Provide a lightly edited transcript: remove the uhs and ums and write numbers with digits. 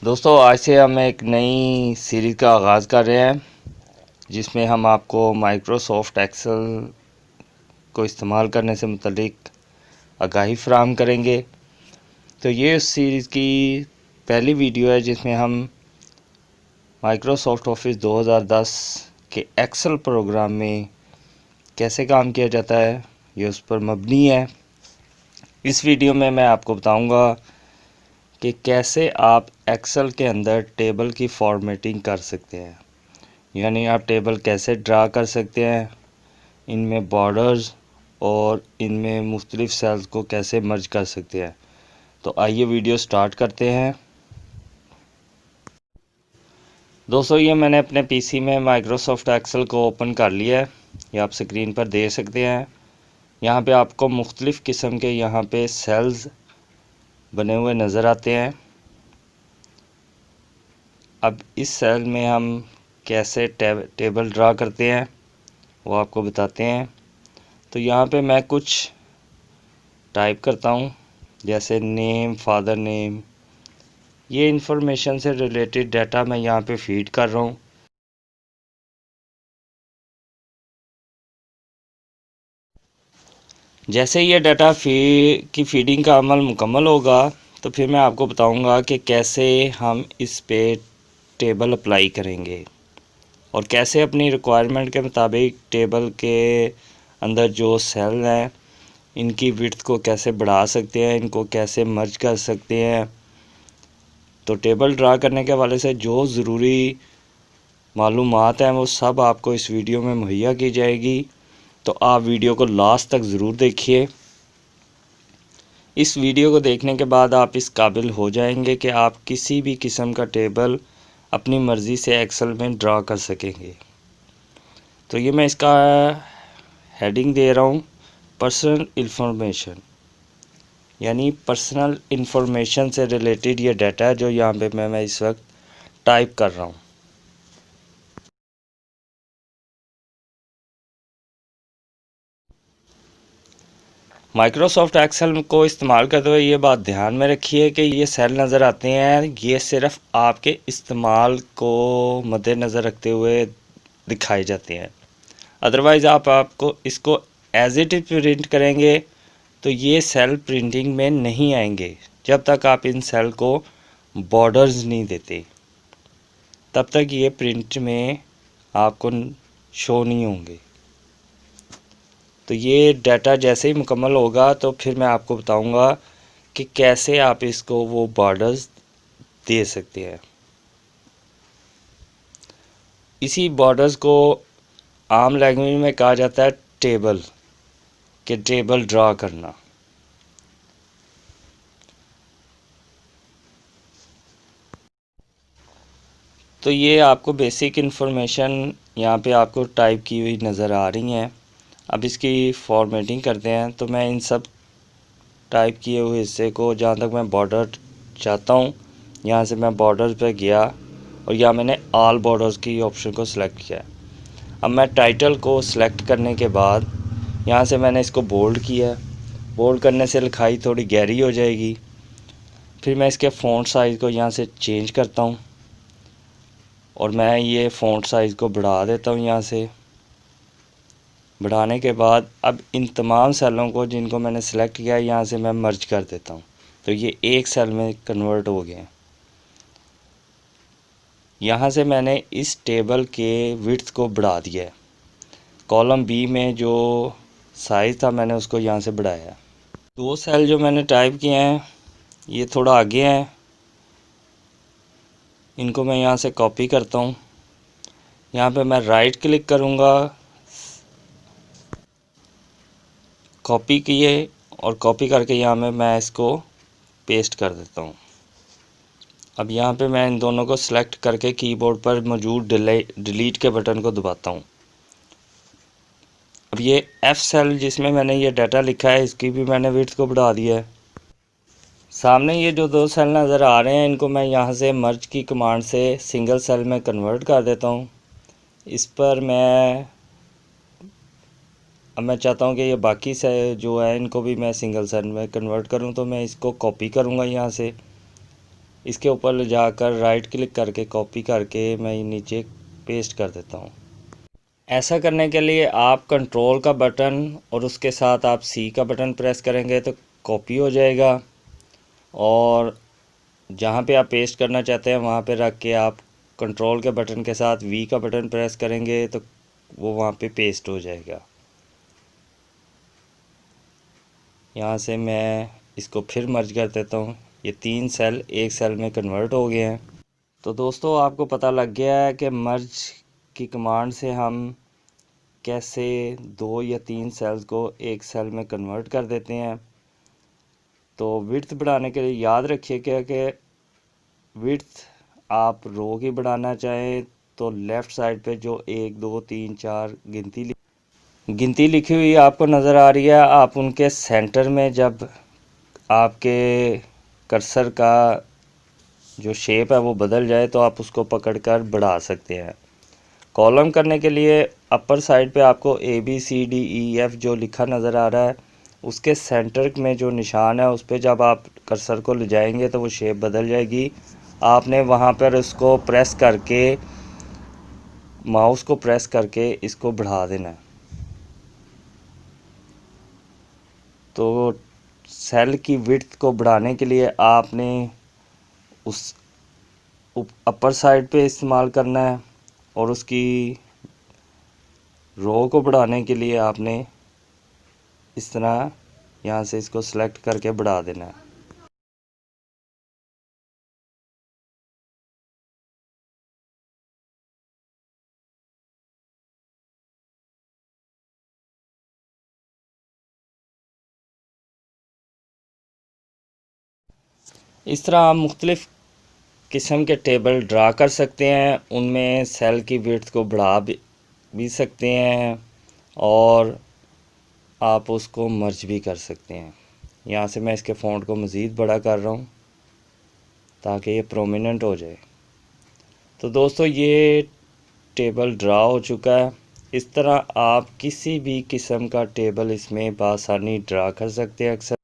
दोस्तों आज से हम एक नई सीरीज़ का आगाज़ कर रहे हैं जिसमें हम आपको माइक्रोसॉफ्ट एक्सेल को इस्तेमाल करने से मुतल्लिक आगाही फ़राहम करेंगे। तो ये उस सीरीज़ की पहली वीडियो है जिसमें हम माइक्रोसॉफ्ट ऑफिस 2010 के एक्सेल प्रोग्राम में कैसे काम किया जाता है ये उस पर मबनी है। इस वीडियो में मैं आपको बताऊंगा कि कैसे आप एक्सेल के अंदर टेबल की फॉर्मेटिंग कर सकते हैं, यानी आप टेबल कैसे ड्रा कर सकते हैं, इनमें बॉर्डर्स और इनमें मुख्तलिफ सेल्स को कैसे मर्ज कर सकते हैं। तो आइए वीडियो स्टार्ट करते हैं। दोस्तों ये मैंने अपने पीसी में माइक्रोसॉफ्ट एक्सेल को ओपन कर लिया है, ये आप स्क्रीन पर देख सकते हैं। यहाँ पे आपको मुख्तलिफ किस्म के यहाँ पे सेल्स बने हुए नज़र आते हैं। अब इस सेल में हम कैसे टेबल ड्रा करते हैं वो आपको बताते हैं। तो यहाँ पे मैं कुछ टाइप करता हूँ, जैसे नेम, फादर नेम, ये इंफॉर्मेशन से रिलेटेड डाटा मैं यहाँ पे फीड कर रहा हूँ। जैसे ये डाटा की फीडिंग का अमल मुकम्मल होगा तो फिर मैं आपको बताऊंगा कि कैसे हम इस पे टेबल अप्लाई करेंगे और कैसे अपनी रिक्वायरमेंट के मुताबिक टेबल के अंदर जो सेल हैं इनकी विड्थ को कैसे बढ़ा सकते हैं, इनको कैसे मर्ज कर सकते हैं। तो टेबल ड्रा करने के हवाले से जो ज़रूरी मालूमात हैं वो सब आपको इस वीडियो में मुहैया की जाएगी। तो आप वीडियो को लास्ट तक ज़रूर देखिए। इस वीडियो को देखने के बाद आप इस काबिल हो जाएंगे कि आप किसी भी किस्म का टेबल अपनी मर्ज़ी से एक्सेल में ड्रा कर सकेंगे। तो ये मैं इसका हेडिंग दे रहा हूँ पर्सनल इन्फॉर्मेशन, यानी पर्सनल इन्फॉर्मेशन से रिलेटेड ये डाटा है जो यहाँ पे मैं इस वक्त टाइप कर रहा हूँ। माइक्रोसॉफ्ट एक्सेल को इस्तेमाल करते हुए ये बात ध्यान में रखिए कि ये सेल नज़र आते हैं, ये सिर्फ आपके इस्तेमाल को मद्देनज़र रखते हुए दिखाए जाते हैं। अदरवाइज़ आपको इसको एज इट इज़ प्रिंट करेंगे तो ये सेल प्रिंटिंग में नहीं आएंगे जब तक आप इन सेल को बॉर्डर्स नहीं देते, तब तक ये प्रिंट में आपको शो नहीं होंगे। तो ये डाटा जैसे ही मुकम्मल होगा तो फिर मैं आपको बताऊंगा कि कैसे आप इसको वो बॉर्डर्स दे सकते हैं। इसी बॉर्डर्स को आम लैंग्वेज में कहा जाता है टेबल, के टेबल ड्रा करना। तो ये आपको बेसिक इन्फॉर्मेशन यहाँ पे आपको टाइप की हुई नज़र आ रही हैं। अब इसकी फॉर्मेटिंग करते हैं। तो मैं इन सब टाइप किए हुए हिस्से को, जहाँ तक मैं बॉर्डर चाहता हूँ, यहाँ से मैं बॉर्डर पे गया और यहाँ मैंने ऑल बॉर्डर्स की ऑप्शन को सिलेक्ट किया। अब मैं टाइटल को सिलेक्ट करने के बाद यहाँ से मैंने इसको बोल्ड किया। बोल्ड करने से लिखाई थोड़ी गहरी हो जाएगी। फिर मैं इसके फ़ॉन्ट साइज़ को यहाँ से चेंज करता हूँ और मैं ये फ़ॉन्ट साइज़ को बढ़ा देता हूँ। यहाँ से बढ़ाने के बाद अब इन तमाम सेलों को जिनको मैंने सेलेक्ट किया है यहाँ से मैं मर्ज कर देता हूँ। तो ये एक सेल में कन्वर्ट हो गए। यहाँ से मैंने इस टेबल के विड्थ को बढ़ा दिया है। कॉलम बी में जो साइज़ था मैंने उसको यहाँ से बढ़ाया। दो सेल जो मैंने टाइप किए हैं ये थोड़ा आगे हैं, इनको मैं यहाँ से कॉपी करता हूँ। यहाँ पे मैं राइट क्लिक करूँगा, कॉपी किए और कॉपी करके यहाँ में मैं इसको पेस्ट कर देता हूँ। अब यहाँ पे मैं इन दोनों को सिलेक्ट करके कीबोर्ड पर मौजूद डिलीट के बटन को दबाता हूँ। अब ये F सेल जिसमें मैंने ये डाटा लिखा है इसकी भी मैंने विड्थ को बढ़ा दिया है। सामने ये जो दो सेल नज़र आ रहे हैं इनको मैं यहाँ से मर्ज की कमांड से सिंगल सेल में कन्वर्ट कर देता हूँ। इस पर अब मैं चाहता हूँ कि ये बाकी से जो है इनको भी मैं सिंगल सेल में कन्वर्ट करूँ। तो मैं इसको कॉपी करूँगा यहाँ से इसके ऊपर ले जाकर राइट क्लिक करके कॉपी करके मैं नीचे पेस्ट कर देता हूँ। ऐसा करने के लिए आप कंट्रोल का बटन और उसके साथ आप सी का बटन प्रेस करेंगे तो कॉपी हो जाएगा, और जहाँ पे आप पेस्ट करना चाहते हैं वहाँ पे रख के आप कंट्रोल के बटन के साथ वी का बटन प्रेस करेंगे तो वो वहाँ पे पेस्ट हो जाएगा। यहाँ से मैं इसको फिर मर्ज कर देता हूँ। ये 3 सेल एक सेल में कन्वर्ट हो गए हैं। तो दोस्तों आपको पता लग गया है कि मर्ज की कमांड से हम कैसे 2 या 3 सेल्स को एक सेल में कन्वर्ट कर देते हैं। तो विड्थ बढ़ाने के लिए याद रखिएगा कि विड्थ आप रो की बढ़ाना चाहें तो लेफ़्ट साइड पे जो 1 2 3 4 गिनती लिखी हुई आपको नज़र आ रही है, आप उनके सेंटर में जब आपके कर्सर का जो शेप है वो बदल जाए तो आप उसको पकड़कर बढ़ा सकते हैं। कॉलम करने के लिए अपर साइड पे आपको ABCDEF जो लिखा नज़र आ रहा है उसके सेंटर में जो निशान है उस पर जब आप कर्सर को ले जाएंगे तो वो शेप बदल जाएगी। आपने वहाँ पर उसको प्रेस करके, माउस को प्रेस करके इसको बढ़ा देना है। तो सेल की विड्थ को बढ़ाने के लिए आपने उस अपर साइड पे इस्तेमाल करना है, और उसकी रो को बढ़ाने के लिए आपने इस तरह यहाँ से इसको सेलेक्ट करके बढ़ा देना है। इस तरह आप मुख्तलिफ़ किस्म के टेबल ड्रा कर सकते हैं। उनमें सेल की विड्थ को बढ़ा भी सकते हैं और आप उसको मर्ज भी कर सकते हैं। यहाँ से मैं इसके फ़ॉन्ट को मज़ीद बड़ा कर रहा हूँ ताकि ये प्रोमिनेंट हो जाए। तो दोस्तों ये टेबल ड्रा हो चुका है। इस तरह आप किसी भी किस्म का टेबल इसमें बआसानी ड्रा कर सकते हैं। अक्सर